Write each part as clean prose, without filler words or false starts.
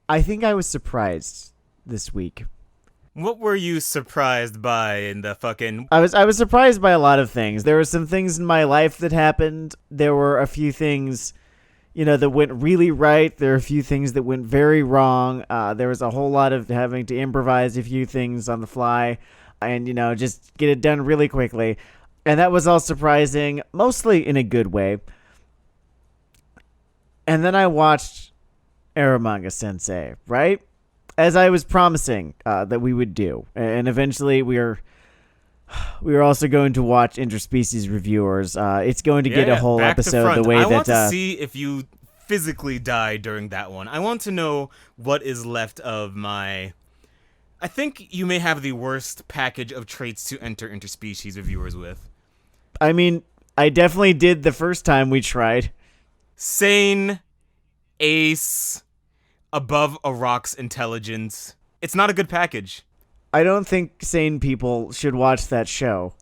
I think I was surprised this week. What were you surprised by in the fucking... I was surprised by a lot of things. There were some things in my life that happened. There were a few things, that went really right. There are a few things that went very wrong. There was a whole lot of having to improvise a few things on the fly and, just get it done really quickly. And that was all surprising, mostly in a good way. And then I watched Eromanga Sensei, right? As I was promising that we would do. And eventually we are also going to watch Interspecies Reviewers. It's going to get a whole episode the way I that... want to see if you physically die during that one. I want to know what is left of my... I think you may have the worst package of traits to enter Interspecies Reviewers with. I mean, I definitely did the first time we tried. Sane, ace, above a rock's intelligence. It's not a good package. I don't think sane people should watch that show.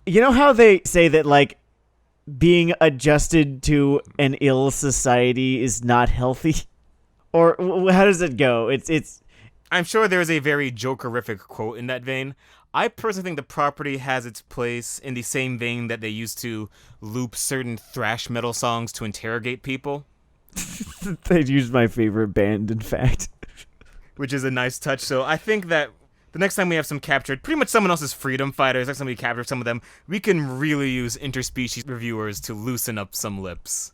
You know how they say that, like, being adjusted to an ill society is not healthy? Or how does it go? It's. I'm sure there is a very jokerific quote in that vein. I personally think the property has its place in the same vein that they used to loop certain thrash metal songs to interrogate people. They'd use my favorite band, in fact. Which is a nice touch. So I think that the next time we have some captured, pretty much someone else's freedom fighters, next time we capture some of them, we can really use Interspecies Reviewers to loosen up some lips.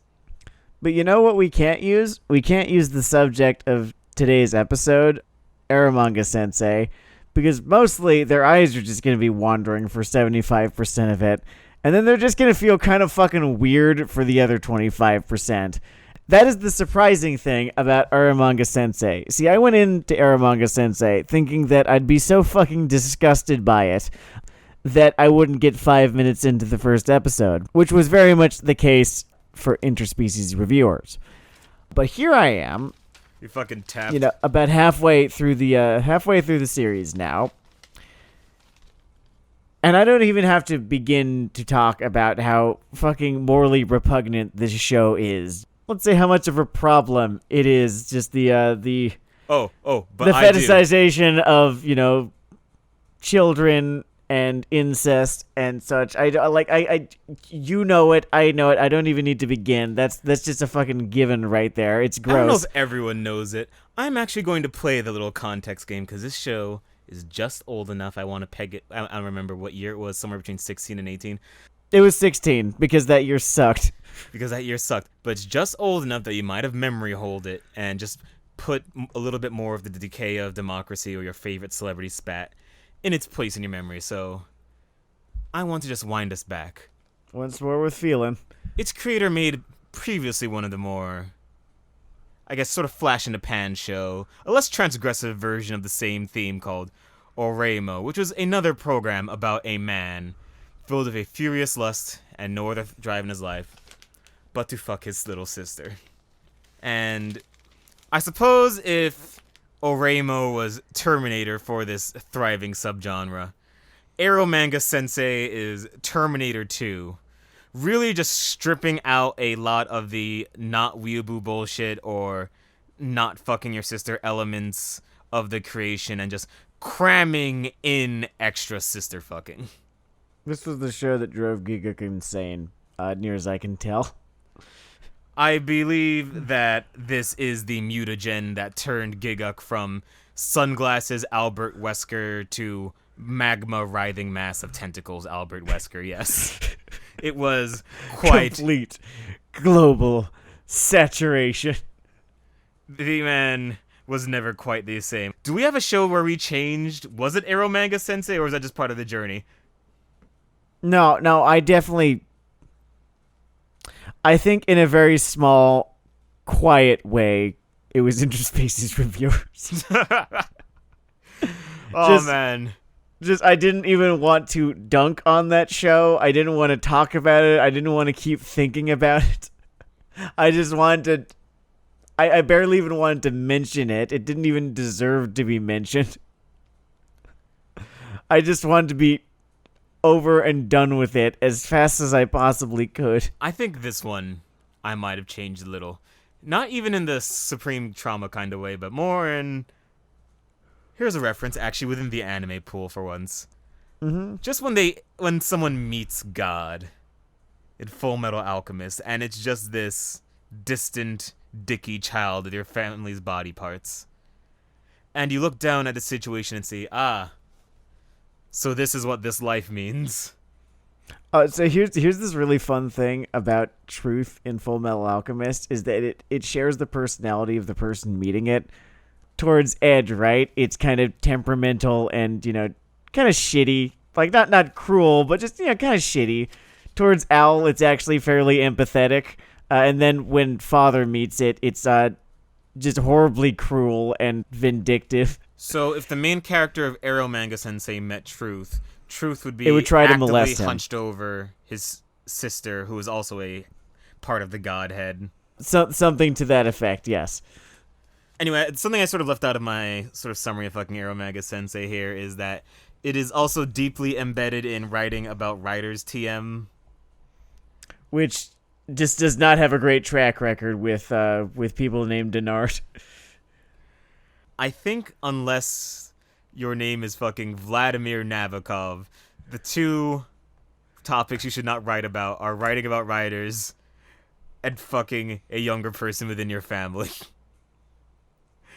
But you know what we can't use? We can't use the subject of today's episode, Eromanga Sensei, because mostly their eyes are just going to be wandering for 75% of it, and then they're just going to feel kind of fucking weird for the other 25%. That is the surprising thing about Eromanga Sensei. See, I went into Eromanga Sensei thinking that I'd be so fucking disgusted by it that I wouldn't get 5 minutes into the first episode, which was very much the case for Interspecies Reviewers. But here I am, You fucking tapped. about halfway through the series now. And I don't even have to begin to talk about how fucking morally repugnant this show is. Let's say how much of a problem it is. Just the fetishization of children and incest and such. You know it. I know it. I don't even need to begin. That's just a fucking given right there. It's gross. I don't know if everyone knows it. I'm actually going to play the little context game because this show is just old enough. I want to peg it. I don't remember what year it was. Somewhere between 16 and 18. It was 16 because that year sucked. But it's just old enough that you might have memory hold it and just put a little bit more of the decay of democracy or your favorite celebrity spat in its place in your memory. So I want to just wind us back. Once more with feeling. Its creator made previously one of the more, I guess, sort of flash in the pan show, a less transgressive version of the same theme called Oremo, which was another program about a man filled with a furious lust and no other drive in his life but to fuck his little sister. And I suppose if Oremo was Terminator for this thriving subgenre, Eromanga Sensei is Terminator 2. Really just stripping out a lot of the not weeaboo bullshit or not fucking your sister elements of the creation and just cramming in extra sister fucking. This was the show that drove Giga insane, near as I can tell. I believe that this is the mutagen that turned Giguk from sunglasses Albert Wesker to magma writhing mass of tentacles Albert Wesker, yes. It was quite... complete global saturation. The man was never quite the same. Do we have a show where we changed? Was it Eromanga Sensei or was that just part of the journey? No, I definitely... I think in a very small, quiet way, it was Interspecies Reviewers. Man. I didn't even want to dunk on that show. I didn't want to talk about it. I didn't want to keep thinking about it. I just wanted to... I barely even wanted to mention it. It didn't even deserve to be mentioned. I just wanted to be over and done with it as fast as I possibly could. I think this one I might have changed a little. Not even in the supreme trauma kind of way, but more in... Here's a reference, actually, within the anime pool for once. Mm-hmm. Just when someone meets God in Full Metal Alchemist, and it's just this distant, dicky child with your family's body parts. And you look down at the situation and say, so this is what this life means. So here's this really fun thing about truth in Full Metal Alchemist is that it shares the personality of the person meeting it. Towards Edge, right? It's kind of temperamental and, kind of shitty. Like, not cruel, but just, kind of shitty. Towards Owl, it's actually fairly empathetic. And then when Father meets it, it's just horribly cruel and vindictive. So if the main character of Eromanga Sensei met Truth would be it would try to molest him. Hunched over his sister, who is also a part of the Godhead. Something to that effect, yes. Anyway, something I sort of left out of my sort of summary of fucking Eromanga Sensei here is that it is also deeply embedded in writing about writers TM. Which just does not have a great track record with people named Dennard. I think unless your name is fucking Vladimir Nabokov, the two topics you should not write about are writing about writers and fucking a younger person within your family.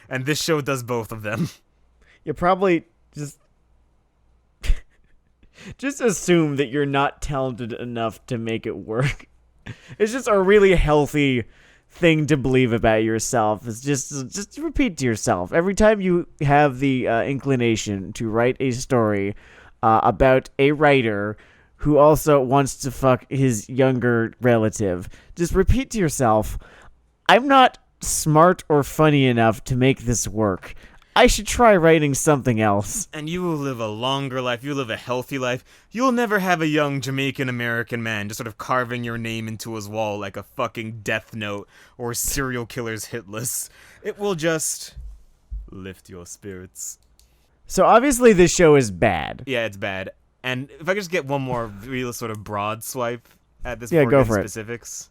And this show does both of them. You probably just assume that you're not talented enough to make it work. It's just a really healthy thing to believe about yourself. It's just repeat to yourself every time you have the inclination to write a story about a writer who also wants to fuck his younger relative. Just repeat to yourself, I'm not smart or funny enough to make this work. I should try writing something else. And you will live a longer life. You'll live a healthy life. You'll never have a young Jamaican-American man just sort of carving your name into his wall like a fucking Death Note or serial killer's hit list. It will just lift your spirits. So obviously this show is bad. Yeah, it's bad. And if I could just get one more real sort of broad swipe at this, go for specifics.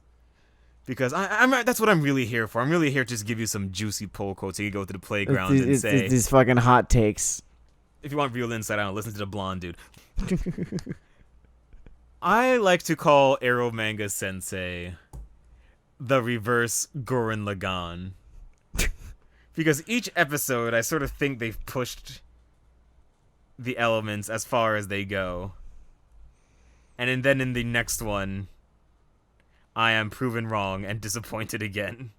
Because I'm that's what I'm really here for. I'm really here to just give you some juicy pull quotes so you can go to the playground and say... These fucking hot takes. If you want real insight, I don't listen to the blonde dude. I like to call Eromanga Sensei the reverse Gurren Lagann. Because each episode, I sort of think they've pushed the elements as far as they go. And then in the next one, I am proven wrong and disappointed again.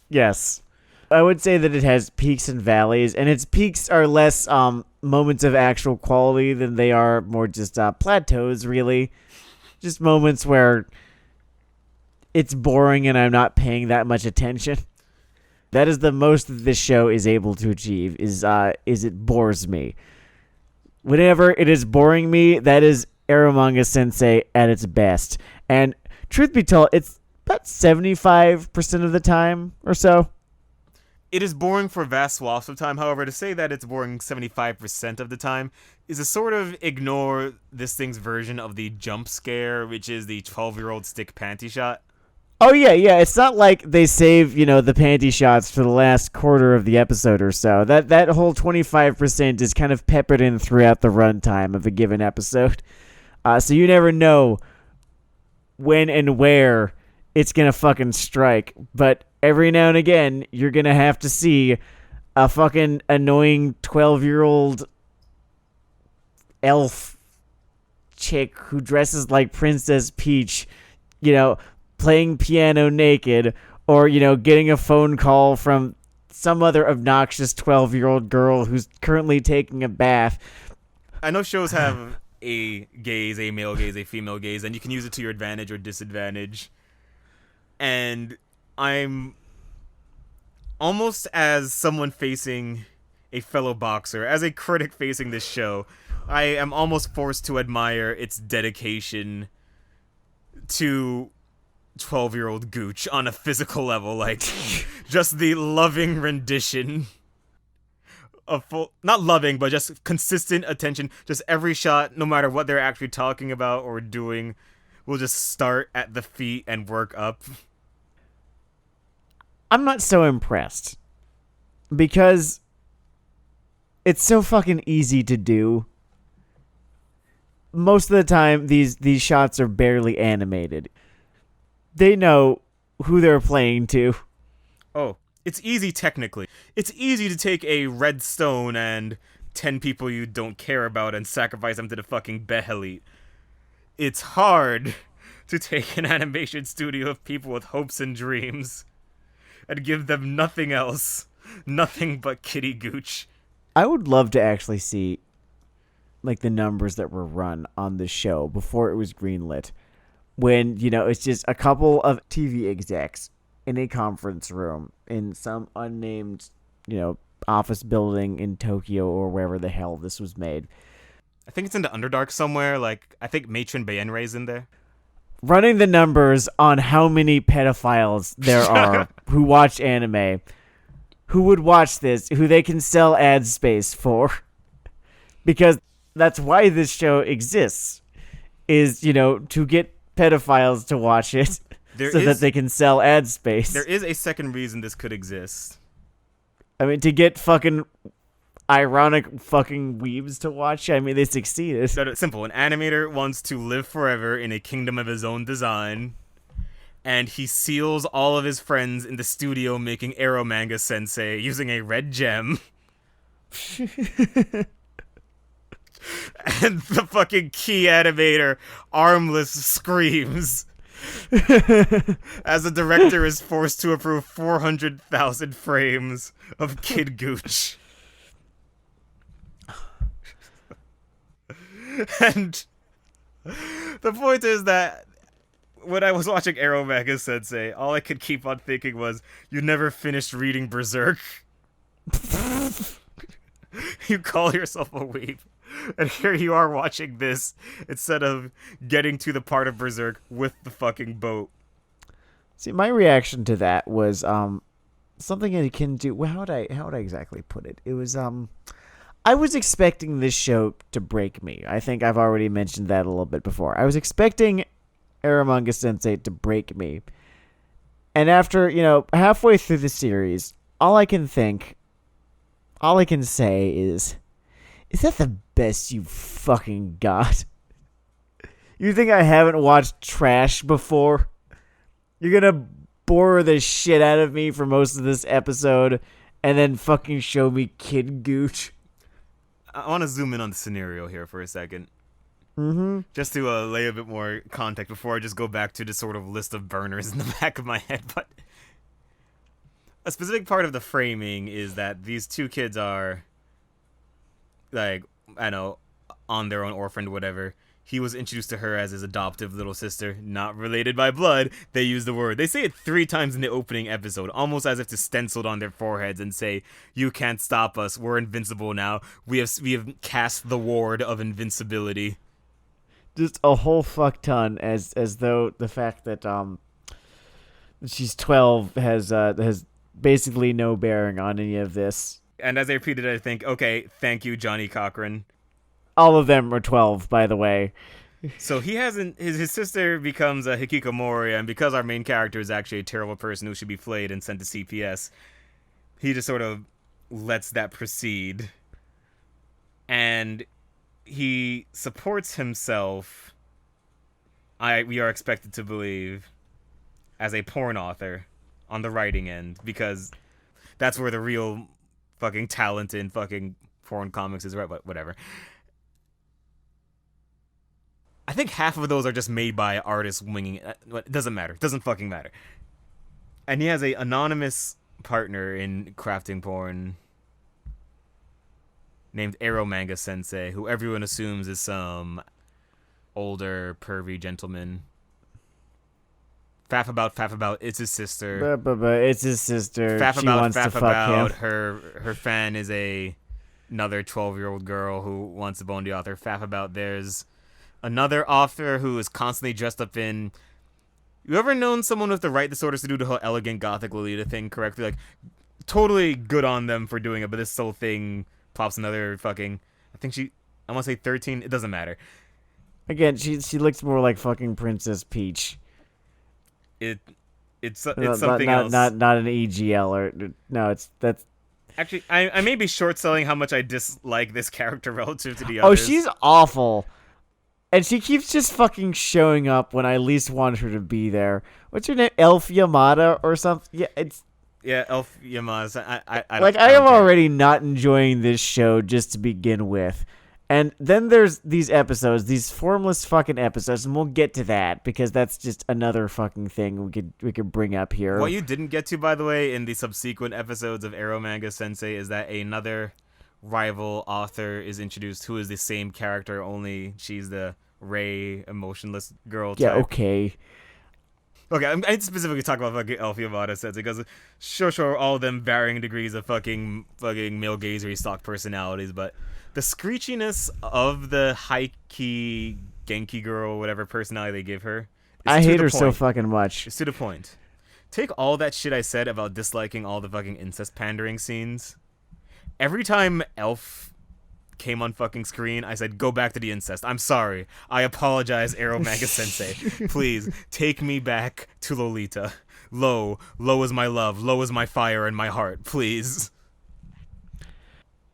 Yes. I would say that it has peaks and valleys, and its peaks are less moments of actual quality than they are more just plateaus, really. Just moments where it's boring and I'm not paying that much attention. That is the most that this show is able to achieve, is it bores me. Whenever it is boring me, that is Eromanga Sensei at its best. And truth be told, it's about 75% of the time or so. It is boring for vast swaths of time. However, to say that it's boring 75% of the time is to sort of ignore this thing's version of the jump scare, which is the 12-year-old stick panty shot. Oh, yeah. It's not like they save, the panty shots for the last quarter of the episode or so. That whole 25% is kind of peppered in throughout the runtime of a given episode. So you never know when and where it's going to fucking strike. But every now and again, you're going to have to see a fucking annoying 12-year-old elf chick who dresses like Princess Peach, playing piano naked, or, getting a phone call from some other obnoxious 12-year-old girl who's currently taking a bath. I know shows have a gaze, a male gaze, a female gaze, and you can use it to your advantage or disadvantage. And I'm almost as someone facing a fellow boxer, as a critic facing this show, I am almost forced to admire its dedication to 12-year-old gooch on a physical level, like just the loving rendition of not loving, but just consistent attention, just every shot, no matter what they're actually talking about or doing, we'll just start at the feet and work up. I'm not so impressed because it's so fucking easy to do. Most of the time, these shots are barely animated. They know who they're playing to. Oh, it's easy technically. It's easy to take a red stone and 10 people you don't care about and sacrifice them to the fucking Behelit. It's hard to take an animation studio of people with hopes and dreams and give them nothing else. Nothing but kitty gooch. I would love to actually see like the numbers that were run on the show before it was greenlit. When, it's just a couple of TV execs in a conference room in some unnamed, office building in Tokyo or wherever the hell this was made. I think it's in the Underdark somewhere. Like, I think Matron Bayenrei's in there. Running the numbers on how many pedophiles there are who watch anime, who would watch this, who they can sell ad space for. Because that's why this show exists, is, to get pedophiles to watch it that they can sell ad space. There is a second reason this could exist. I mean, to get fucking ironic fucking weebs to watch. I mean, they succeeded. Simple. An animator wants to live forever in a kingdom of his own design, and he seals all of his friends in the studio making Eromanga Sensei using a red gem. And the fucking key animator, Armless, screams as the director is forced to approve 400,000 frames of Kid Gooch. And the point is that when I was watching Eromanga Sensei, all I could keep on thinking was, you never finished reading Berserk. You call yourself a weeb, and here you are watching this instead of getting to the part of Berserk with the fucking boat. See, my reaction to that was something akin to, well, how would I exactly put it? It was I was expecting this show to break me. I think I've already mentioned that a little bit before. I was expecting Eromanga Sensei to break me. And after, halfway through the series, all I can say is that the best you fucking got? You think I haven't watched trash before? You're gonna bore the shit out of me for most of this episode and then fucking show me Kid Gooch? I want to zoom in on the scenario here for a second. Mm-hmm. Just to lay a bit more context before I just go back to the sort of list of burners in the back of my head. But a specific part of the framing is that these two kids are, like, I know, on their own, orphaned, whatever. He was introduced to her as his adoptive little sister, not related by blood. They use the word. They say it 3 times in the opening episode, almost as if to stenciled on their foreheads and say, "You can't stop us. We're invincible now. We have cast the ward of invincibility." Just a whole fuck ton, as though the fact that she's 12 has basically no bearing on any of this. And as I repeated, I think, okay, thank you, Johnny Cochran. All of them are 12, by the way. So he hasn't. His sister becomes a hikikomori, and because our main character is actually a terrible person who should be flayed and sent to CPS, he just sort of lets that proceed. And he supports himself, we are expected to believe, as a porn author on the writing end, because that's where the real fucking talent in fucking porn comics is, right? But whatever. I think half of those are just made by artists winging it. It doesn't matter. It doesn't fucking matter. And he has a anonymous partner in crafting porn named Eromanga Sensei, who everyone assumes is some older, pervy gentleman. Faff about, it's his sister. It's his sister. Faff she wants to fuck him. Her fan is another 12-year-old girl who wants to bone the author. Faff about, there's another author who is constantly dressed up in... You ever known someone with the right disorders to do the whole elegant gothic Lolita thing correctly? Like, totally good on them for doing it, but this whole thing pops another fucking... I want to say 13. It doesn't matter. Again, she looks more like fucking Princess Peach. It's something else. Not an EGL or no. That's Actually, I may be short selling how much I dislike this character relative to the oh, others. she's awful, and she keeps just fucking showing up when I least want her to be there. What's her name? Elf Yamada or something? Yeah, it's Elf Yamaz. I I am already not enjoying this show just to begin with. And then there's these episodes, these formless fucking episodes, and we'll get to that because that's just another fucking thing we could bring up here. What you didn't get to, by the way, in the subsequent episodes of Eromanga Sensei is that another rival author is introduced who is the same character, only she's the Rei emotionless girl type. Yeah, okay. Okay, I specifically talk about fucking Elf Yamada Sensei because sure, all of them varying degrees of fucking male gazery stock personalities, but the screechiness of the high-key Genki girl, whatever personality they give her, I hate her so fucking much. It's to the point. Take all that shit I said about disliking all the fucking incest pandering scenes. Every time Elf came on fucking screen, I said, go back to the incest. I'm sorry. I apologize, Eromanga Sensei. Please, take me back to Lolita. Low is my love. Low is my fire and my heart. Please.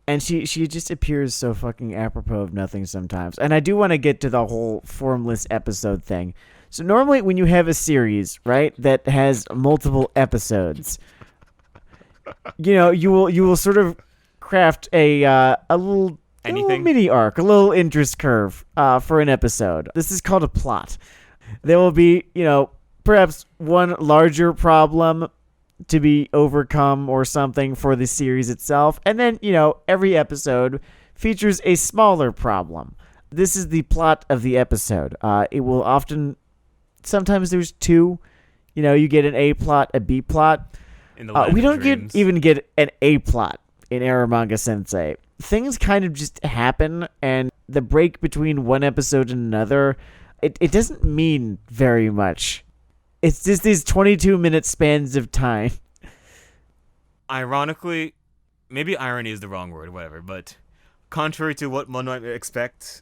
And she just appears so fucking apropos of nothing sometimes. And I do want to get to the whole formless episode thing. So normally when you have a series, right, that has multiple episodes, you will sort of craft a little mini arc, a little interest curve for an episode. This is called a plot. There will be, perhaps one larger problem to be overcome or something for the series itself. And then, every episode features a smaller problem. This is the plot of the episode. It will sometimes there's two. You get an A plot, a B plot. We don't even get an A plot in Eromanga Sensei. Things kind of just happen, and the break between one episode and another, it doesn't mean very much. It's just these 22-minute spans of time. Ironically, maybe irony is the wrong word, whatever, but contrary to what one might expect,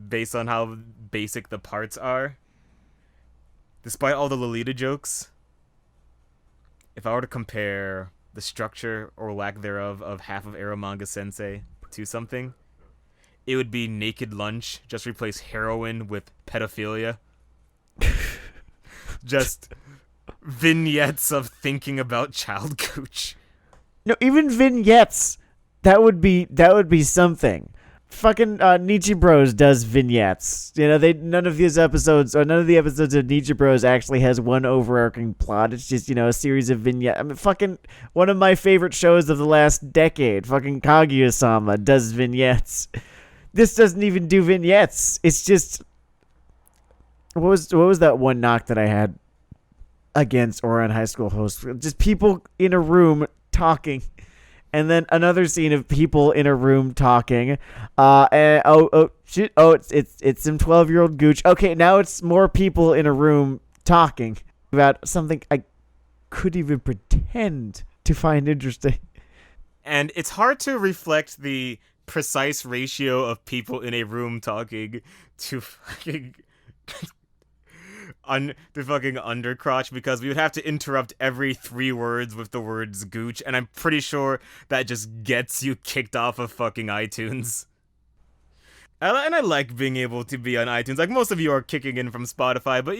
based on how basic the parts are, despite all the Lolita jokes, if I were to compare the structure or lack thereof of half of Eromanga Sensei to something, it would be Naked Lunch, just replace heroin with pedophilia. Just vignettes of thinking about child cooch. No, even vignettes. That would be something. Fucking Nietzsche Bros does vignettes. None of the episodes of Nietzsche Bros actually has one overarching plot. It's just, a series of vignettes. I mean, fucking one of my favorite shows of the last decade, fucking Kaguya-sama, does vignettes. This doesn't even do vignettes. It's just what was that one knock that I had against Ouran High School Host? Just people in a room talking. And then another scene of people in a room talking. And shit! It's some 12-year-old gooch. Okay, now it's more people in a room talking about something I couldn't even pretend to find interesting. And it's hard to reflect the precise ratio of people in a room talking to fucking the fucking undercrotch, because we would have to interrupt every 3 words with the words gooch, and I'm pretty sure that just gets you kicked off of fucking iTunes. And I like being able to be on iTunes. Like, most of you are kicking in from Spotify, but,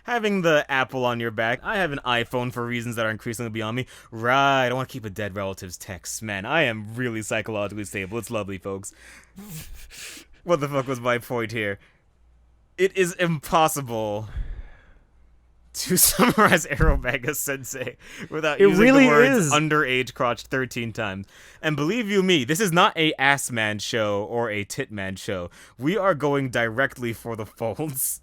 having the Apple on your back. I have an iPhone for reasons that are increasingly beyond me. Right, I want to keep a dead relative's text. Man, I am really psychologically stable. It's lovely, folks. What the fuck was my point here? It is impossible to summarize Eromanga Sensei without using the words underage crotch 13 times. And believe you me, this is not a ass man show or a tit man show. We are going directly for the folds.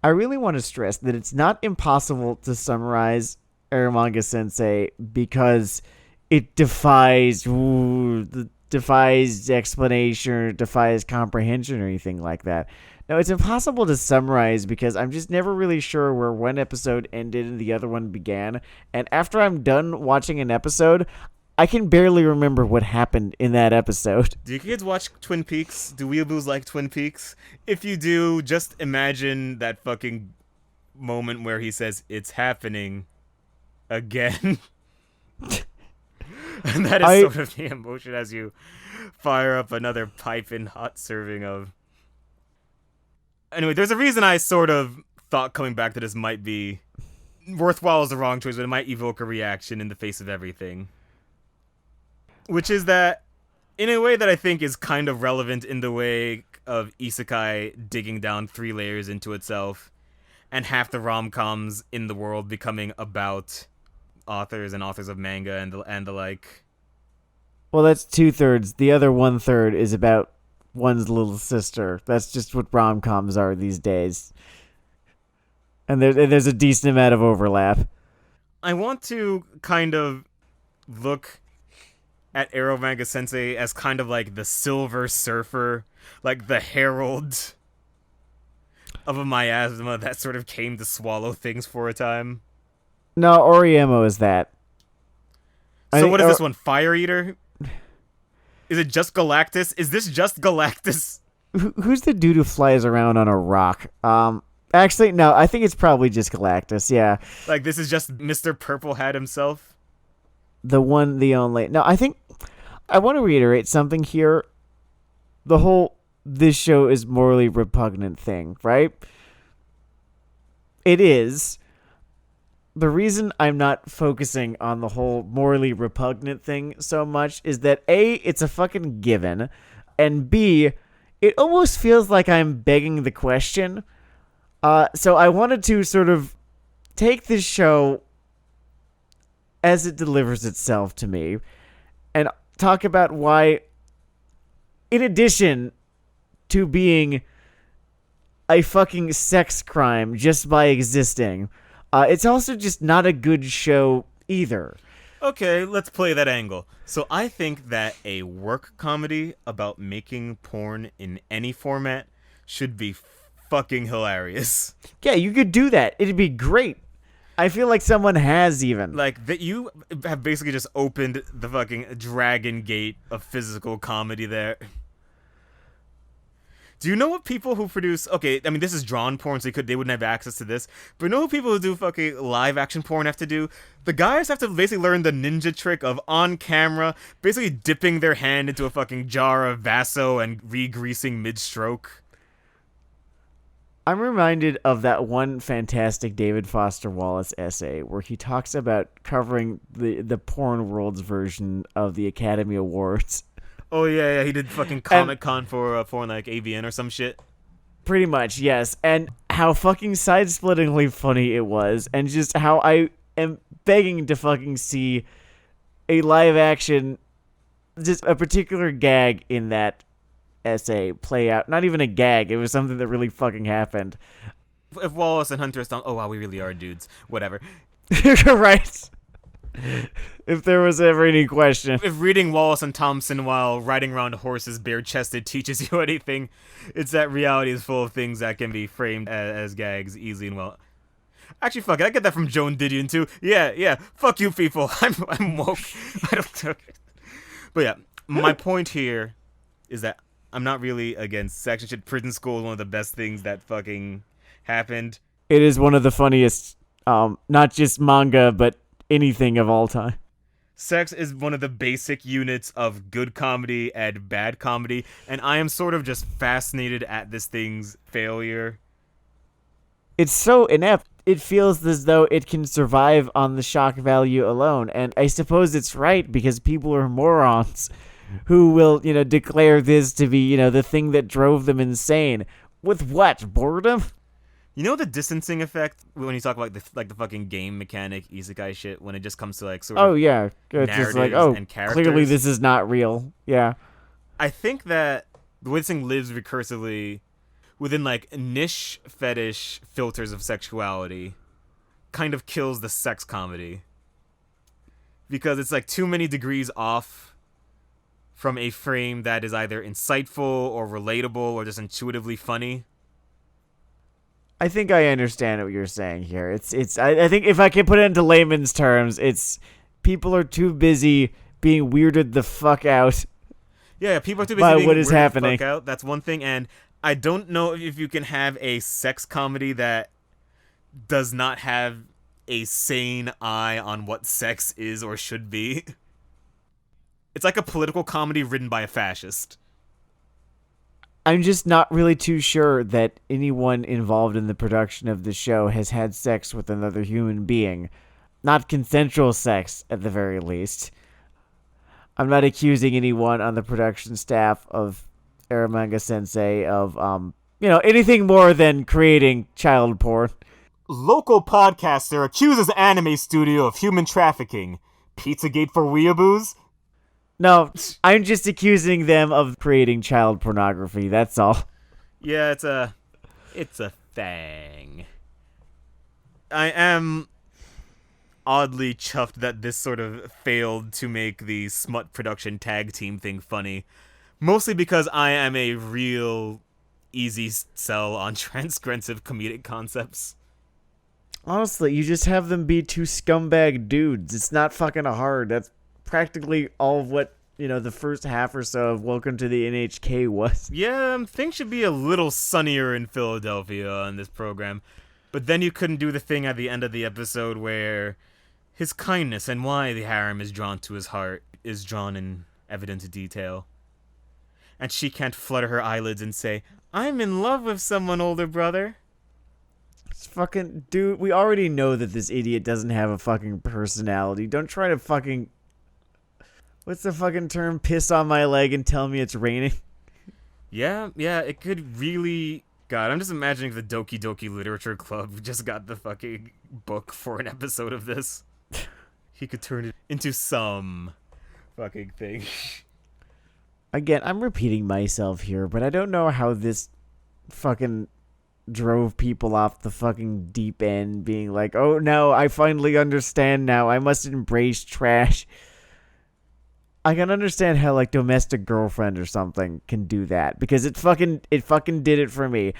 I really want to stress that it's not impossible to summarize Eromanga Sensei because it defies explanation or defies comprehension or anything like that. No, it's impossible to summarize because I'm just never really sure where one episode ended and the other one began. And after I'm done watching an episode, I can barely remember what happened in that episode. Do you kids watch Twin Peaks? Do weeaboos like Twin Peaks? If you do, just imagine that fucking moment where he says, "It's happening again." And that is sort of the emotion as you fire up another piping hot serving of... Anyway, there's a reason I sort of thought coming back to this might be... worthwhile is the wrong choice, but it might evoke a reaction in the face of everything. Which is that, in a way that I think is kind of relevant in the way of isekai digging down 3 layers into itself, and half the rom-coms in the world becoming about authors and authors of manga and the like. Well, that's 2/3. The other 1/3 is about one's little sister. That's just what rom-coms are these days. And there's a decent amount of overlap. I want to kind of look at Eromanga Sensei as kind of like the Silver Surfer, like the herald of a miasma that sort of came to swallow things for a time. No, Oriemo is that. So what is this one? Fire Eater? Is it just Galactus? Is this just Galactus? Who's the dude who flies around on a rock? Actually, no, I think it's probably just Galactus, yeah. Like, this is just Mr. Purple Hat himself? The one, the only... No, I think... I want to reiterate something here. The whole this show is morally repugnant thing, right? It is. The reason I'm not focusing on the whole morally repugnant thing so much is that A, it's a fucking given, and B, it almost feels like I'm begging the question. So I wanted to sort of take this show as it delivers itself to me and talk about why, in addition to being a fucking sex crime just by existing, it's also just not a good show either. Okay, let's play that angle. So I think that a work comedy about making porn in any format should be fucking hilarious. Yeah, you could do that. It'd be great. I feel like someone has even. Like, that you have basically just opened the fucking dragon gate of physical comedy there. Do you know what people who produce... Okay, I mean, this is drawn porn, so they wouldn't have access to this. But you know what people who do fucking live-action porn have to do? The guys have to basically learn the ninja trick of, on camera, basically dipping their hand into a fucking jar of Vaso and re-greasing mid-stroke. I'm reminded of that one fantastic David Foster Wallace essay where he talks about covering the porn world's version of the Academy Awards. Oh, yeah, he did fucking Comic-Con for like AVN or some shit. Pretty much, yes. And how fucking side-splittingly funny it was, and just how I am begging to fucking see a live-action, just a particular gag in that essay play out. Not even a gag, it was something that really fucking happened. If Wallace and Hunter are... Oh, wow, we really are dudes. Whatever. Right. If there was ever any question. If reading Wallace and Thompson while riding around horses bare-chested teaches you anything, it's that reality is full of things that can be framed as gags easily and well. Actually, fuck it, I get that from Joan Didion too. Yeah, fuck you people, I'm woke. I don't... But yeah, my point here is that I'm not really against sex and shit. Prison School is one of the best things that fucking happened. It is one of the funniest, not just manga, but anything of all time. Sex is one of the basic units of good comedy and bad comedy, and I am sort of just fascinated at this thing's failure. It's so inept. It feels as though it can survive on the shock value alone, and I suppose it's right because people are morons who will, declare this to be, the thing that drove them insane. With what? Boredom? You know the distancing effect when you talk about the fucking game mechanic isekai shit when it just comes to like sort of yeah, it's just like and characters? Clearly this is not real. Yeah, I think that the way this thing lives recursively within like niche fetish filters of sexuality kind of kills the sex comedy because it's like too many degrees off from a frame that is either insightful or relatable or just intuitively funny. I think I understand what you're saying here. I think if I can put it into layman's terms, it's people are too busy being weirded the fuck out. Yeah, people are too busy By being what is weirded the happening. fuck out. That's one thing, and I don't know if you can have a sex comedy that does not have a sane eye on what sex is or should be. It's like a political comedy written by a fascist. I'm just not really too sure that anyone involved in the production of the show has had sex with another human being. Not consensual sex, at the very least. I'm not accusing anyone on the production staff of Eromanga Sensei of, anything more than creating child porn. Local podcaster accuses anime studio of human trafficking. Pizzagate for weeaboos? No, I'm just accusing them of creating child pornography, that's all. Yeah, it's a thing. I am oddly chuffed that this sort of failed to make the smut production tag team thing funny. Mostly because I am a real easy sell on transgressive comedic concepts. Honestly, you just have them be two scumbag dudes. It's not fucking hard. That's practically all of what, the first half or so of Welcome to the NHK was. Yeah, things should be a little sunnier in Philadelphia on this program. But then you couldn't do the thing at the end of the episode where his kindness and why the harem is drawn to his heart is drawn in evident detail. And she can't flutter her eyelids and say, "I'm in love with someone, older brother." It's fucking... Dude, we already know that this idiot doesn't have a fucking personality. Don't try to fucking... What's the fucking term? Piss on my leg and tell me it's raining? Yeah, it could really... God, I'm just imagining the Doki Doki Literature Club just got the fucking book for an episode of this. He could turn it into some fucking thing. Again, I'm repeating myself here, but I don't know how this fucking drove people off the fucking deep end, being like, oh no, I finally understand now. I must embrace trash. I can understand how, like, Domestic Girlfriend or something can do that, because it fucking did it for me.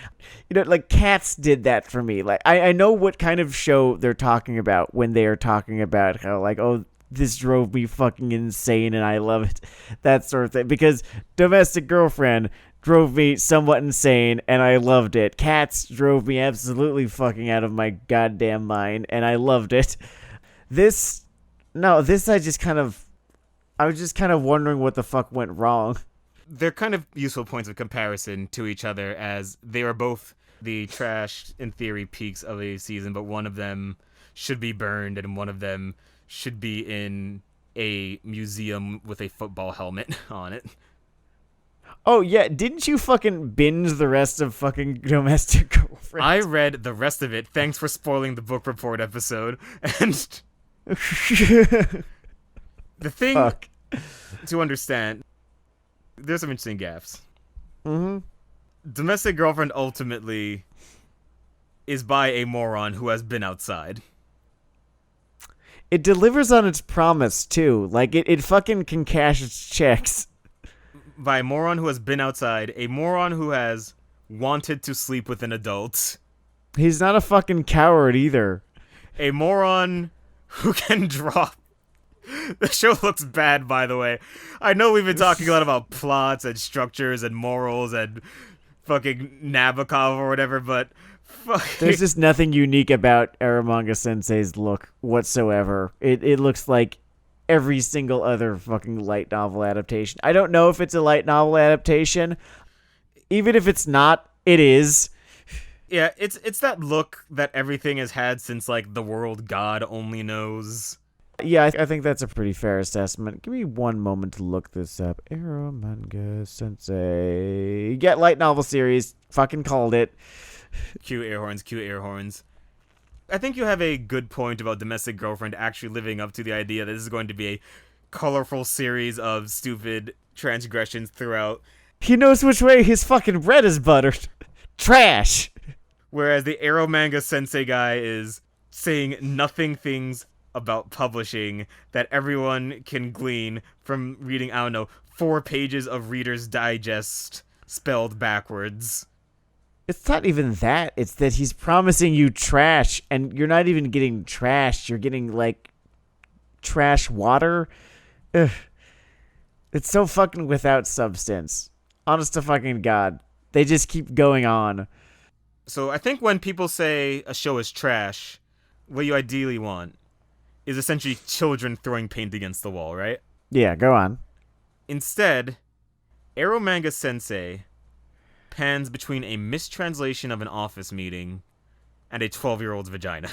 Like, Cats did that for me. Like, I know what kind of show they're talking about when they are talking about how, like, oh, this drove me fucking insane and I love it. That sort of thing. Because Domestic Girlfriend drove me somewhat insane and I loved it. Cats drove me absolutely fucking out of my goddamn mind and I loved it. I was just kind of wondering what the fuck went wrong. They're kind of useful points of comparison to each other, as they are both the trash, in theory, peaks of a season, but one of them should be burned and one of them should be in a museum with a football helmet on it. Oh, yeah, didn't you fucking binge the rest of fucking Domestic Girlfriend? I read the rest of it, thanks for spoiling the book report episode, and... The thing to understand, there's some interesting gaffes. Mm-hmm. Domestic Girlfriend ultimately is by a moron who has been outside. It delivers on its promise, too. Like, it fucking can cash its checks. By a moron who has been outside, a moron who has wanted to sleep with an adult. He's not a fucking coward, either. A moron who can draw... The show looks bad, by the way. I know we've been talking a lot about plots and structures and morals and fucking Nabokov or whatever, but there's just nothing unique about Eromanga Sensei's look whatsoever. It looks like every single other fucking light novel adaptation. I don't know if it's a light novel adaptation. Even if it's not, it is. Yeah, it's that look that everything has had since, like, the world God only knows. Yeah, I think that's a pretty fair assessment. Give me one moment to look this up. Eromanga Sensei. Yeah, light novel series. Fucking called it. Cue air horns. I think you have a good point about Domestic Girlfriend actually living up to the idea that this is going to be a colorful series of stupid transgressions throughout. He knows which way his fucking bread is buttered. Trash! Whereas the Eromanga Sensei guy is saying nothing things about publishing that everyone can glean from reading, 4 pages of Reader's Digest spelled backwards. It's not even that. It's that he's promising you trash, and you're not even getting trash. You're getting, like, trash water. Ugh. It's so fucking without substance. Honest to fucking God. They just keep going on. So I think when people say a show is trash, what you ideally want is essentially children throwing paint against the wall, right? Yeah, go on. Instead, Eromanga Sensei pans between a mistranslation of an office meeting and a 12-year-old's vagina.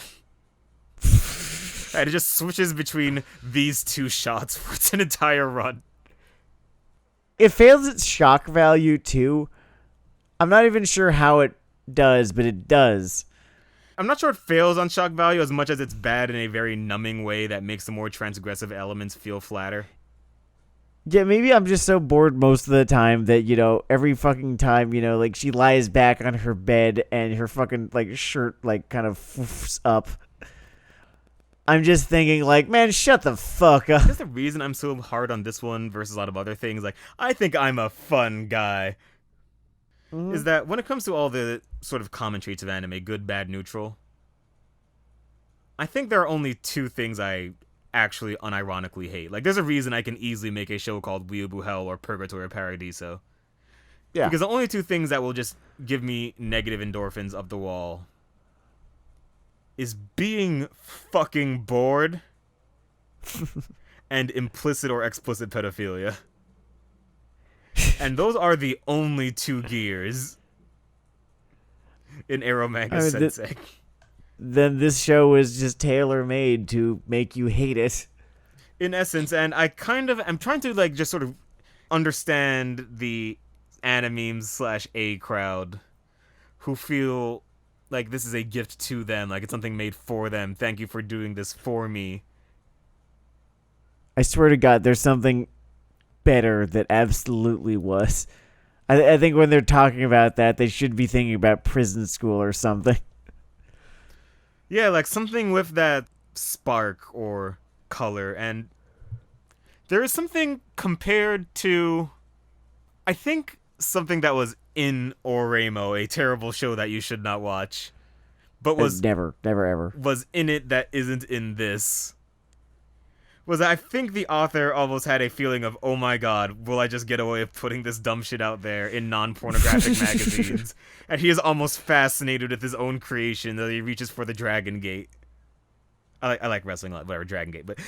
And it just switches between these two shots for its entire run. It fails its shock value, too. I'm not even sure how it does, but it does. I'm not sure it fails on shock value as much as it's bad in a very numbing way that makes the more transgressive elements feel flatter. Yeah, maybe I'm just so bored most of the time that, every fucking time, like, she lies back on her bed and her fucking, like, shirt, like, kind of foofs up. I'm just thinking, like, man, shut the fuck up. That's the reason I'm so hard on this one versus a lot of other things. Like, I think I'm a fun guy. Mm-hmm. Is that when it comes to all the sort of common traits of anime, good, bad, neutral, I think there are only two things I actually unironically hate. Like, there's a reason I can easily make a show called Weeaboo Hell or Purgatory Paradiso. Yeah. Because the only two things that will just give me negative endorphins up the wall is being fucking bored and implicit or explicit pedophilia. And those are the only two gears in Eromanga Sensei. Then this show is just tailor-made to make you hate it. In essence, and I'm trying to, like, just sort of understand the animemes/A crowd who feel like this is a gift to them, like it's something made for them. Thank you for doing this for me. I swear to God, there's something better that absolutely was. I think when they're talking about that, they should be thinking about Prison School or something. Yeah, like something with that spark or color. And there is something compared to, I think, something that was in Oremo, a terrible show that you should not watch, but was never ever was in it that isn't in this. Was I think the author almost had a feeling of, oh my god, will I just get away with putting this dumb shit out there in non-pornographic magazines? And he is almost fascinated with his own creation that he reaches for the Dragon Gate. I like wrestling a lot, whatever, Dragon Gate, but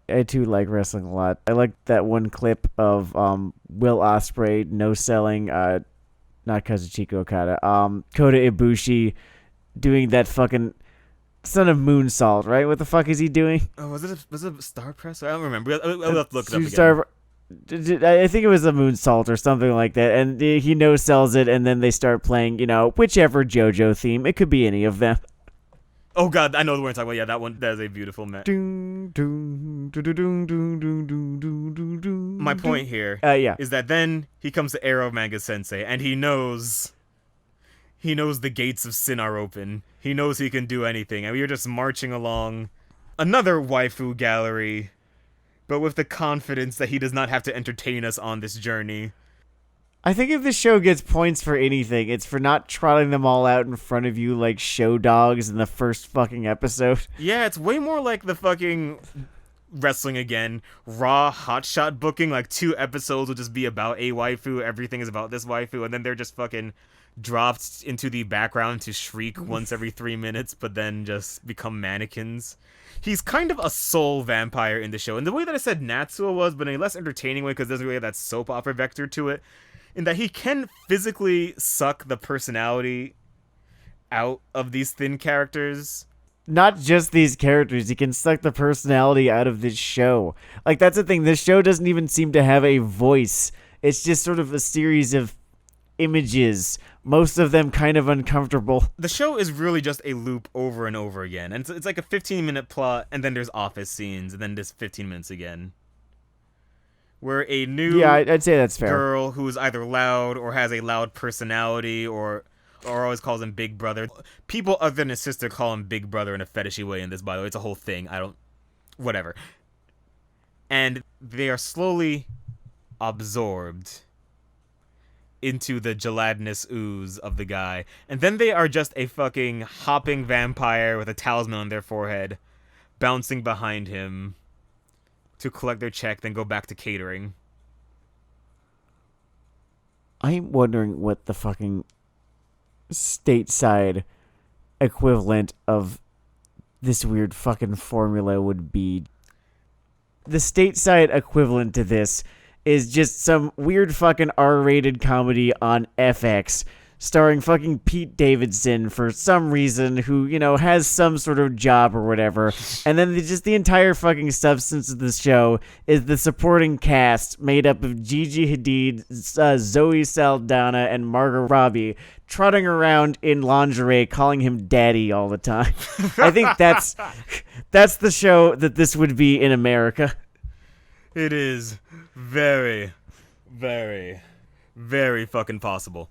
I too like wrestling a lot. I like that one clip of Will Ospreay no-selling, not Kazuchika Okada, Kota Ibushi doing that fucking son of moonsault, right? What the fuck is he doing? Oh, was it a Star Press? I don't remember. I'll have to look it up again. I think it was a moonsault or something like that, and he no-sells it, and then they start playing, whichever JoJo theme. It could be any of them. Oh god, I know the one you're talking about. Yeah, that is a beautiful match. My point here is that then he comes to Eromanga Sensei, and he knows the gates of sin are open. He knows he can do anything, and we are just marching along another waifu gallery, but with the confidence that he does not have to entertain us on this journey. I think if the show gets points for anything, it's for not trotting them all out in front of you like show dogs in the first fucking episode. Yeah, it's way more like the fucking wrestling again, raw hotshot booking, like 2 episodes will just be about a waifu, everything is about this waifu, and then they're just fucking dropped into the background to shriek once every 3 minutes, but then just become mannequins. He's kind of a soul vampire in the show, and the way that I said Natsuo was, but in a less entertaining way, because there's really that soap opera vector to it, in that he can physically suck the personality out of these thin characters. Not just these characters, he can suck the personality out of this show. Like, that's the thing, this show doesn't even seem to have a voice. It's just sort of a series of images, most of them kind of uncomfortable. The show is really just a loop over and over again, and it's like a 15-minute plot, and then there's office scenes, and then there's 15 minutes again. Where a new I'd say that's fair. Girl who is either loud or has a loud personality or always calls him Big Brother. People other than his sister call him Big Brother in a fetishy way in this, by the way. It's a whole thing. Whatever. And they are slowly absorbed into the gelatinous ooze of the guy. And then they are just a fucking hopping vampire with a talisman on their forehead, bouncing behind him to collect their check, then go back to catering. I'm wondering what the fucking stateside equivalent of this weird fucking formula would be. The stateside equivalent to this is just some weird fucking R-rated comedy on FX starring fucking Pete Davidson for some reason, who, has some sort of job or whatever. And then the entire fucking substance of the show is the supporting cast made up of Gigi Hadid, Zoe Saldana, and Margot Robbie trotting around in lingerie calling him daddy all the time. I think that's the show that this would be in America. It is very, very, very fucking possible.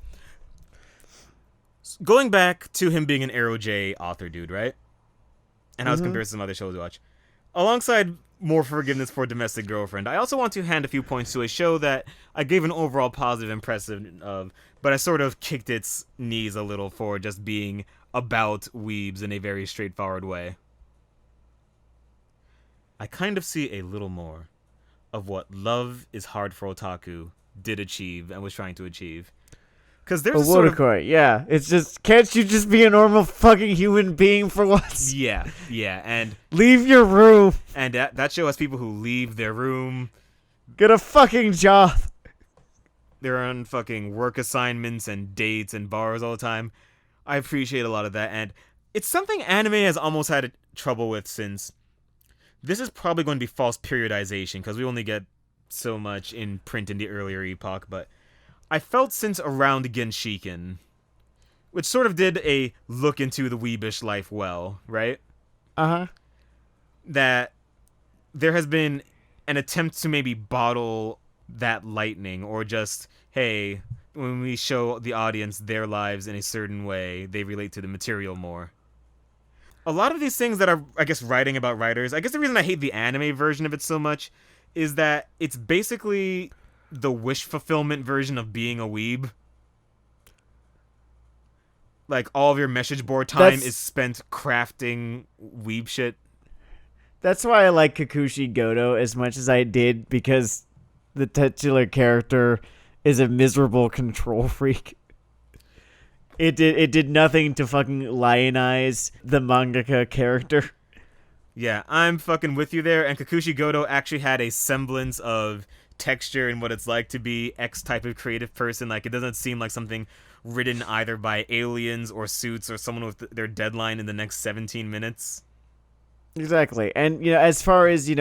Going back to him being an Arrow J author dude, right? And how it's compared to some other shows we watch. Alongside more forgiveness for Domestic Girlfriend, I also want to hand a few points to a show that I gave an overall positive impression of, but I sort of kicked its knees a little for just being about weebs in a very straightforward way. I kind of see a little more of what Love is Hard for Otaku did achieve and was trying to achieve. Because there's a sort of... yeah. It's just, can't you just be a normal fucking human being for once? Yeah, and... Leave your room. And that show has people who leave their room. Get a fucking job. They're on fucking work assignments and dates and bars all the time. I appreciate a lot of that, and it's something anime has almost had trouble with since... This is probably going to be false periodization, because we only get so much in print in the earlier epoch, but... I felt since around Genshiken, which sort of did a look into the weebish life well, right? Uh-huh. That there has been an attempt to maybe bottle that lightning, or just, hey, when we show the audience their lives in a certain way, they relate to the material more. A lot of these things that are, I guess, writing about writers, I guess the reason I hate the anime version of it so much is that it's basically... the wish fulfillment version of being a weeb. Like, all of your message board time is spent crafting weeb shit. That's why I like Kikuchi Goto as much as I did, because the titular character is a miserable control freak. It did nothing to fucking lionize the mangaka character. Yeah, I'm fucking with you there, and Kikuchi Goto actually had a semblance of texture and what it's like to be X type of creative person. Like, it doesn't seem like something written either by aliens or suits or someone with their deadline in the next 17 minutes. Exactly. And, as far as,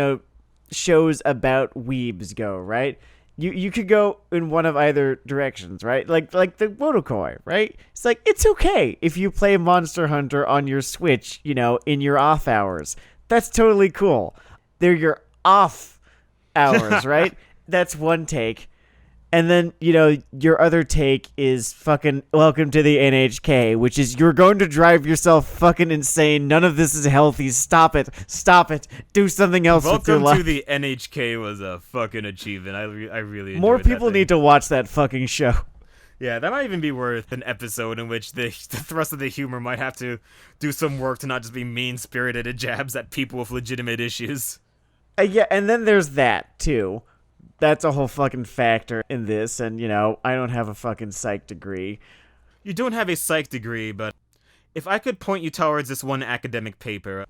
shows about weebs go, right? You could go in one of either directions, right? Like the Wodokoi, right? It's like, it's okay if you play Monster Hunter on your Switch, in your off hours. That's totally cool. They're your off hours, right? That's one take. And then, your other take is fucking welcome to the NHK, which is you're going to drive yourself fucking insane. None of this is healthy. Stop it. Do something else with your life. Welcome to the NHK was a fucking achievement. I really enjoyed More people need to watch that fucking show. Yeah, that might even be worth an episode in which the thrust of the humor might have to do some work to not just be mean-spirited jabs at people with legitimate issues. Yeah, and then there's that, too. That's a whole fucking factor in this, and, I don't have a fucking psych degree. You don't have a psych degree, but if I could point you towards this one academic paper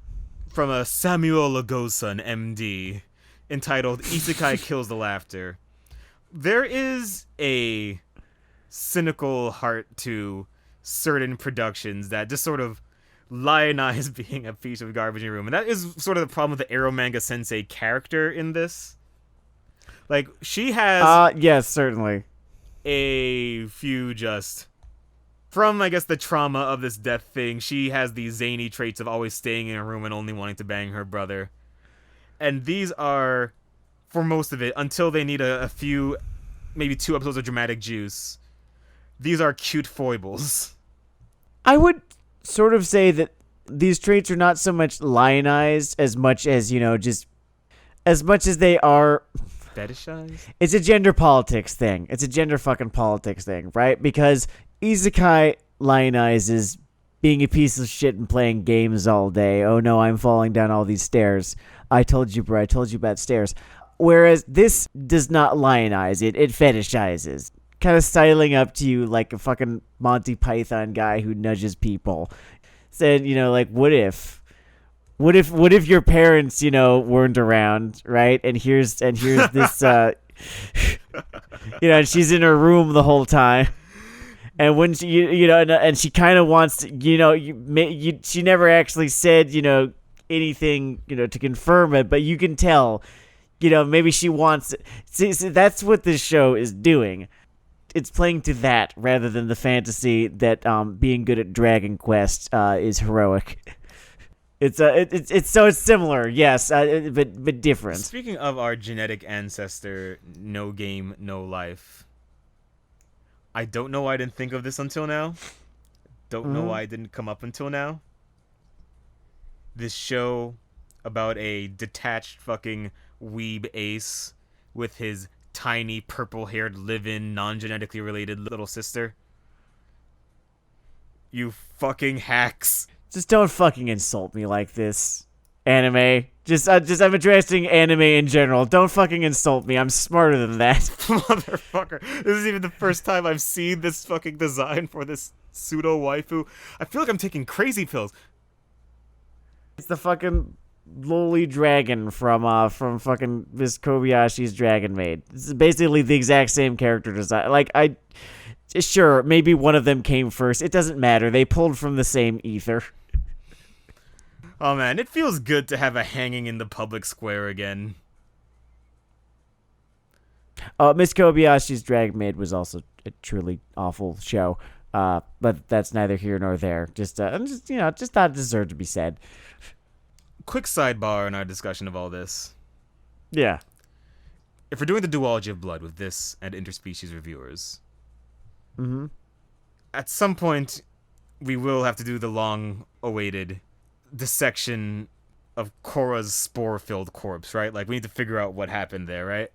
from a Samuel Lagow-san, MD, entitled Isekai Kills the Laughter, there is a cynical heart to certain productions that just sort of lionize being a piece of garbage in your room. And that is sort of the problem with the Eromanga Sensei character in this. Like, she has... yes, certainly. A few just... From, I guess, the trauma of this death thing, she has these zany traits of always staying in a room and only wanting to bang her brother. And these are, for most of it, until they need a few, maybe 2 episodes of dramatic juice, these are cute foibles. I would sort of say that these traits are not so much lionized as much as, just... As much as they are... Fetishized? It's a gender politics thing. It's a gender fucking politics thing, right? Because Isekai lionizes being a piece of shit and playing games all day. Oh no, I'm falling down all these stairs. I told you, bro. I told you about stairs. Whereas this does not lionize it. It fetishizes. kind of sidling up to you like a fucking Monty Python guy who nudges people, saying, like, what if your parents, weren't around, right? And here's this, and she's in her room the whole time. And when she, and she kind of wants to, she never actually said, anything, to confirm it, but you can tell, maybe she wants it. See, that's what this show is doing. It's playing to that rather than the fantasy that being good at Dragon Quest is heroic. It's similar, yes, but different. Speaking of our genetic ancestor, no game, no life. I don't know why I didn't think of this until now. Don't know why it didn't come up until now. This show about a detached fucking weeb ace with his tiny purple-haired live-in, non-genetically related little sister. You fucking hacks. Just don't fucking insult me like this, anime. I'm addressing anime in general. Don't fucking insult me. I'm smarter than that. Motherfucker. This is even the first time I've seen this fucking design for this pseudo waifu. I feel like I'm taking crazy pills. It's the fucking lowly dragon from fucking Miss Kobayashi's Dragon Maid. This is basically the exact same character design. Like, sure, maybe one of them came first. It doesn't matter. They pulled from the same ether. Oh man, it feels good to have a hanging in the public square again. Miss Kobayashi's Dragon Maid was also a truly awful show. But that's neither here nor there. Just thought it deserved to be said. Quick sidebar in our discussion of all this. Yeah. If we're doing the duology of blood with this and interspecies reviewers, at some point we will have to do the long-awaited dissection of Korra's spore-filled corpse, right? Like, we need to figure out what happened there, right?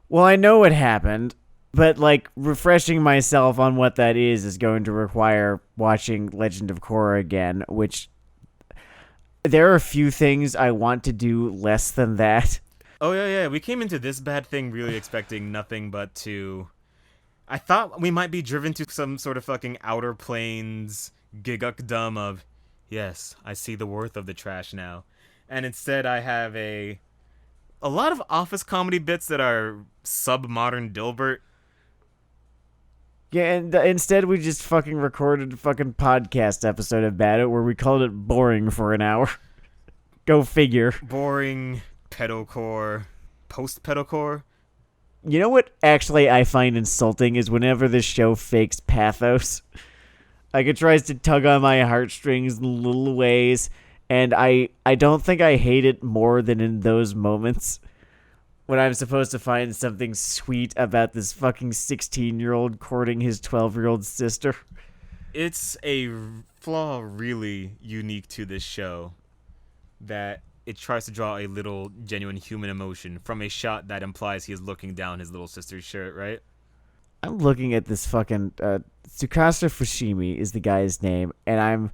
Well, I know what happened, but, like, refreshing myself on what that is going to require watching Legend of Korra again, which there are a few things I want to do less than that. Oh, yeah. We came into this bad thing really expecting nothing but to... I thought we might be driven to some sort of fucking Outer Planes gigukdom of, yes, I see the worth of the trash now. And instead I have a lot of office comedy bits that are sub-modern Dilbert. Yeah, and instead we just fucking recorded a fucking podcast episode about it where we called it boring for an hour. Go figure. Boring, pedocore, post-pedocore. You know what actually I find insulting is whenever this show fakes pathos. Like, it tries to tug on my heartstrings in little ways, and I don't think I hate it more than in those moments when I'm supposed to find something sweet about this fucking 16-year-old courting his 12-year-old sister. It's a flaw really unique to this show, that it tries to draw a little genuine human emotion from a shot that implies he is looking down his little sister's shirt, right? I'm looking at this fucking... Tsukasa Fushimi is the guy's name, and I'm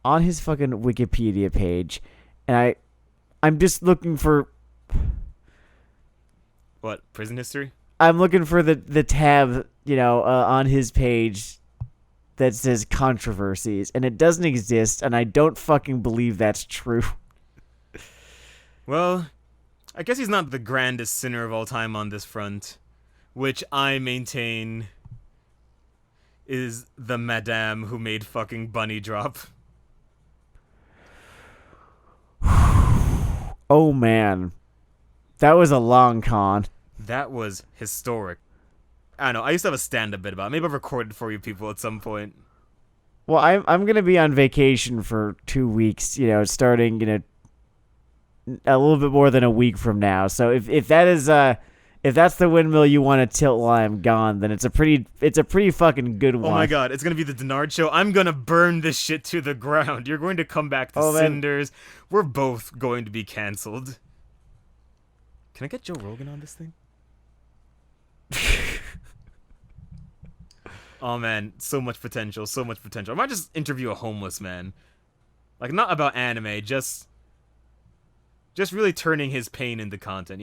on his fucking Wikipedia page, and I'm just looking for... What, prison history? I'm looking for the tab, on his page that says controversies, and it doesn't exist, and I don't fucking believe that's true. Well, I guess he's not the grandest sinner of all time on this front, which I maintain is the madame who made fucking Bunny drop. Oh, man. That was a long con. That was historic. I don't know, I used to have a stand-up bit about it. Maybe I've recorded for you people at some point. Well, I'm going to be on vacation for 2 weeks, starting, a little bit more than a week from now. So if that is if that's the windmill you want to tilt while I'm gone, then it's a pretty fucking good one. Oh my god, it's gonna be the Dennard show. I'm gonna burn this shit to the ground. You're going to come back to cinders. We're both going to be canceled. Can I get Joe Rogan on this thing? Oh man, so much potential. I might just interview a homeless man. Like, not about anime, just really turning his pain into content,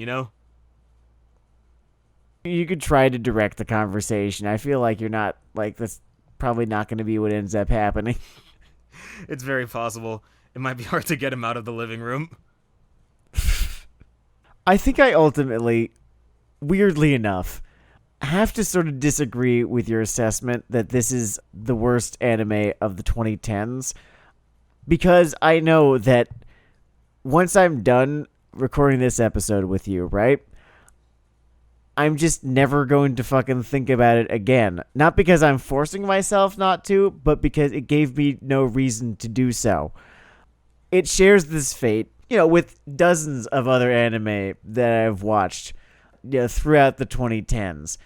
You could try to direct the conversation. I feel like you're not, like, that's probably not going to be what ends up happening. It's very possible. It might be hard to get him out of the living room. I think I ultimately, weirdly enough, have to sort of disagree with your assessment that this is the worst anime of the 2010s, because I know that once I'm done recording this episode with you, right, I'm just never going to fucking think about it again. Not because I'm forcing myself not to, but because it gave me no reason to do so. It shares this fate, with dozens of other anime that I've watched, throughout the 2010s.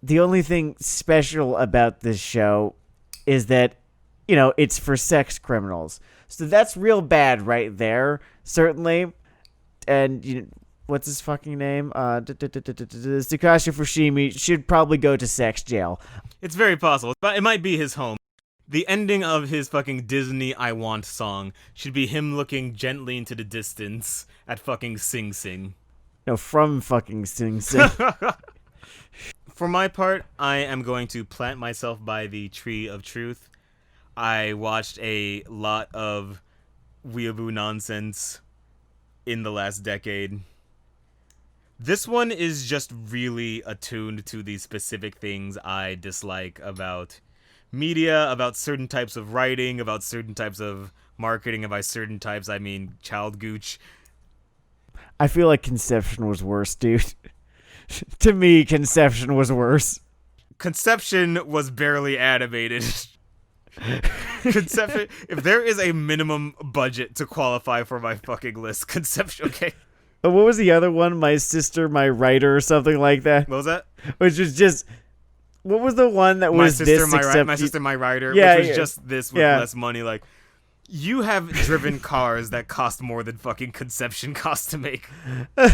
The only thing special about this show is that, it's for sex criminals. So that's real bad right there, certainly. And, what's his fucking name? Takashi Fushimi should probably go to sex jail. It's very possible, but it might be his home. The ending of his fucking Disney I Want song should be him looking gently into the distance at fucking Sing Sing. No, from fucking Sing Sing. For my part, I am going to plant myself by the tree of truth. I watched a lot of weeaboo nonsense in the last decade. This one is just really attuned to the specific things I dislike about media, about certain types of writing, about certain types of marketing, and by certain types I mean child gooch. I feel like Conception was worse, dude. To me, Conception was worse. Conception was barely animated. Conception, if there is a minimum budget to qualify for my fucking list, Conception, okay. What was the other one? My Sister, My Writer, or something like that? What was that? Which was just... What was the one that was My Sister, this? My Sister, My Writer, yeah, which was just this with less money. Like, you have driven cars that cost more than fucking Conception cost to make. I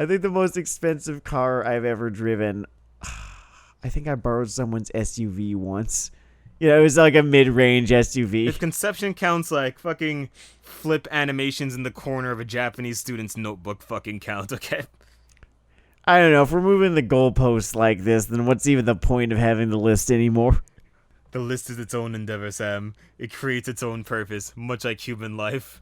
think the most expensive car I've ever driven, I think I borrowed someone's SUV once. It was like a mid-range SUV. If Conception counts like fucking flip animations in the corner of a Japanese student's notebook fucking count, okay? I don't know. If we're moving the goalposts like this, then what's even the point of having the list anymore? The list is its own endeavor, Sam. It creates its own purpose, much like human life.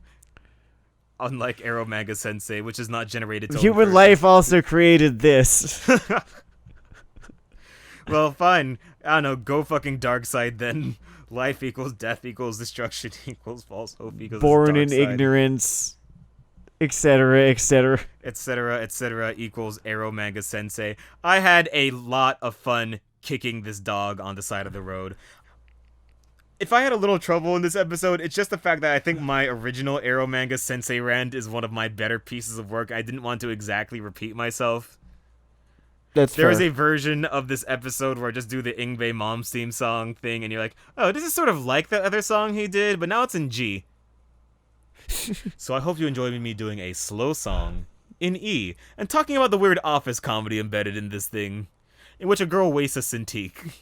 Unlike Eromanga Sensei, which does not generate its own Human life also created this. Well, fine. I don't know, go fucking dark side then. Life equals death equals destruction equals false hope equals born in dark side. ignorance, etc., etc. Etc., etc. equals Eromanga Sensei. I had a lot of fun kicking this dog on the side of the road. If I had a little trouble in this episode, it's just the fact that I think my original Eromanga Sensei rant is one of my better pieces of work. I didn't want to exactly repeat myself. There is a version of this episode where I just do the Ingve Mom's theme song thing, and you're like, oh, this is sort of like that other song he did, but now it's in G. So I hope you enjoy me doing a slow song in E, and talking about the weird office comedy embedded in this thing, in which a girl wastes a Cintiq.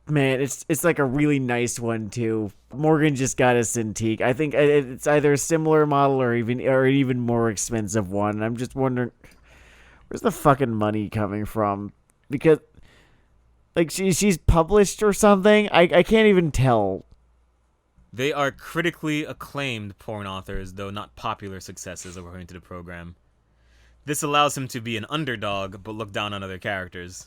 Man, it's like a really nice one too. Morgan just got a Cintiq. I think it's either a similar model or even more expensive one. I'm just wondering, where's the fucking money coming from? Because, like, she's published or something? I can't even tell. They are critically acclaimed porn authors, though not popular successes, according to the program. This allows him to be an underdog, but look down on other characters.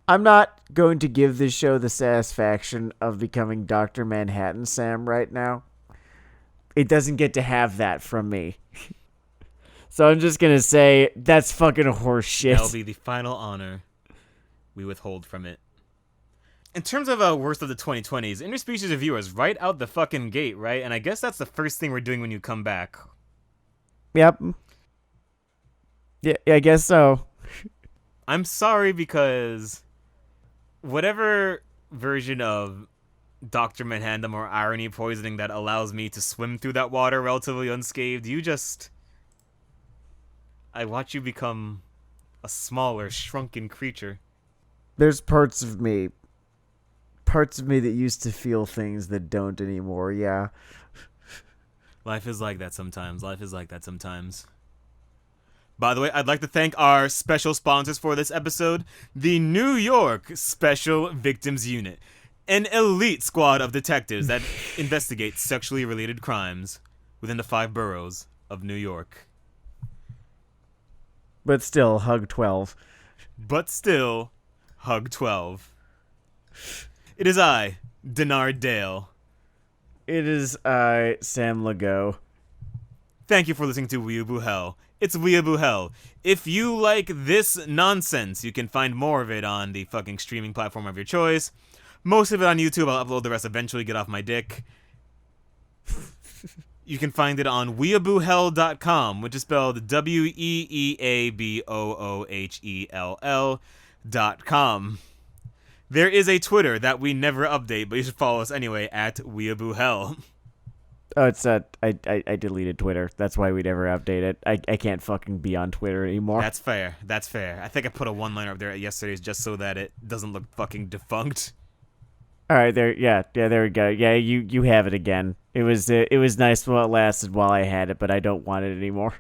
I'm not going to give this show the satisfaction of becoming Dr. Manhattan Sam right now. It doesn't get to have that from me. So I'm just going to say, that's fucking horse shit. That'll be the final honor we withhold from it. In terms of worst of the 2020s, interspecies reviewers right out the fucking gate, right? And I guess that's the first thing we're doing when you come back. Yep. Yeah, I guess so. I'm sorry because whatever version of Dr. Manhattan or irony poisoning that allows me to swim through that water relatively unscathed, I watch you become a smaller, shrunken creature. There's parts of me that used to feel things that don't anymore, yeah. Life is like that sometimes. By the way, I'd like to thank our special sponsors for this episode, the New York Special Victims Unit, an elite squad of detectives that investigate sexually related crimes within the 5 boroughs of New York. But still, hug 12. But still, hug 12. It is I, Dennard Dayle. It is I, Sam Lagow. Thank you for listening to Weeaboo Hell. It's Weeaboo Hell. If you like this nonsense, you can find more of it on the fucking streaming platform of your choice. Most of it on YouTube. I'll upload the rest eventually. Get off my dick. You can find it on weeaboohell.com, which is spelled WeeabooHell.com. There is a Twitter that we never update, but you should follow us anyway at Weeaboo Hell. Oh, it's I deleted Twitter. That's why we never update it. I can't fucking be on Twitter anymore. That's fair. That's fair. I think I put a one-liner up there yesterday just so that it doesn't look fucking defunct. All right, there. Yeah, there we go. Yeah, you have it again. It was nice while it lasted while I had it, but I don't want it anymore.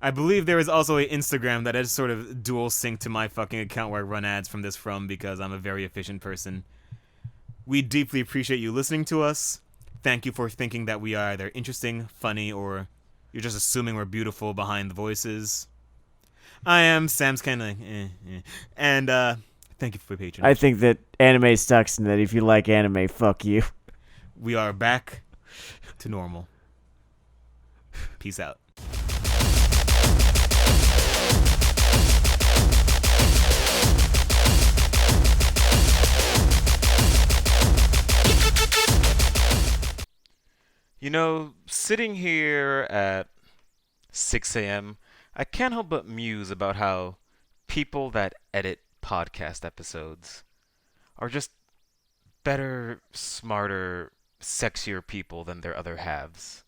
I believe there is also an Instagram that is sort of dual sync to my fucking account where I run ads from because I'm a very efficient person. We deeply appreciate you listening to us. Thank you for thinking that we are either interesting, funny, or you're just assuming we're beautiful behind the voices. I am Sam's kind of and thank you for patronage. I think that anime sucks and that if you like anime, fuck you. We are back to normal. Peace out. You know, sitting here at 6 a.m., I can't help but muse about how people that edit podcast episodes are just better, smarter, sexier people than their other halves.